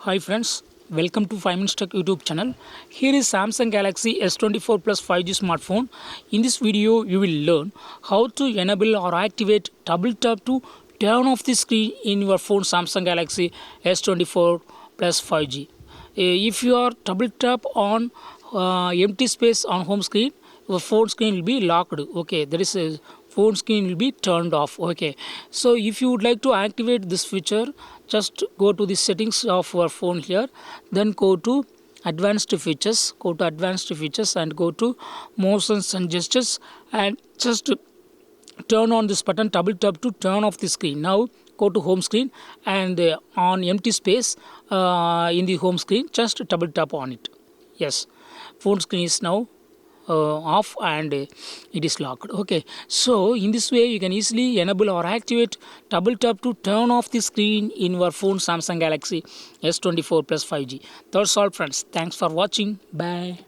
Hi friends, welcome to 5 Minutes Tech YouTube channel. Here is Samsung Galaxy S24 Plus 5G smartphone. In this video, you will learn how to enable or activate double tap to turn off the screen in your phone Samsung Galaxy S24 Plus 5G. If you are double tap on empty space on home screen, your phone screen will be locked. Okay, there is a phone screen will be turned off. Okay, so if you would like to activate this feature, just go to the settings of your phone here, then go to advanced features, and go to motions and gestures, and just turn on this button, double tap to turn off the screen. Now go to home screen, and on empty space in the home screen, just double tap on it. Yes, phone screen is now off, and it is locked. Okay, so in this way you can easily enable or activate double tap to turn off the screen in your phone Samsung Galaxy S24 Plus 5G. That's all friends, thanks for watching. Bye.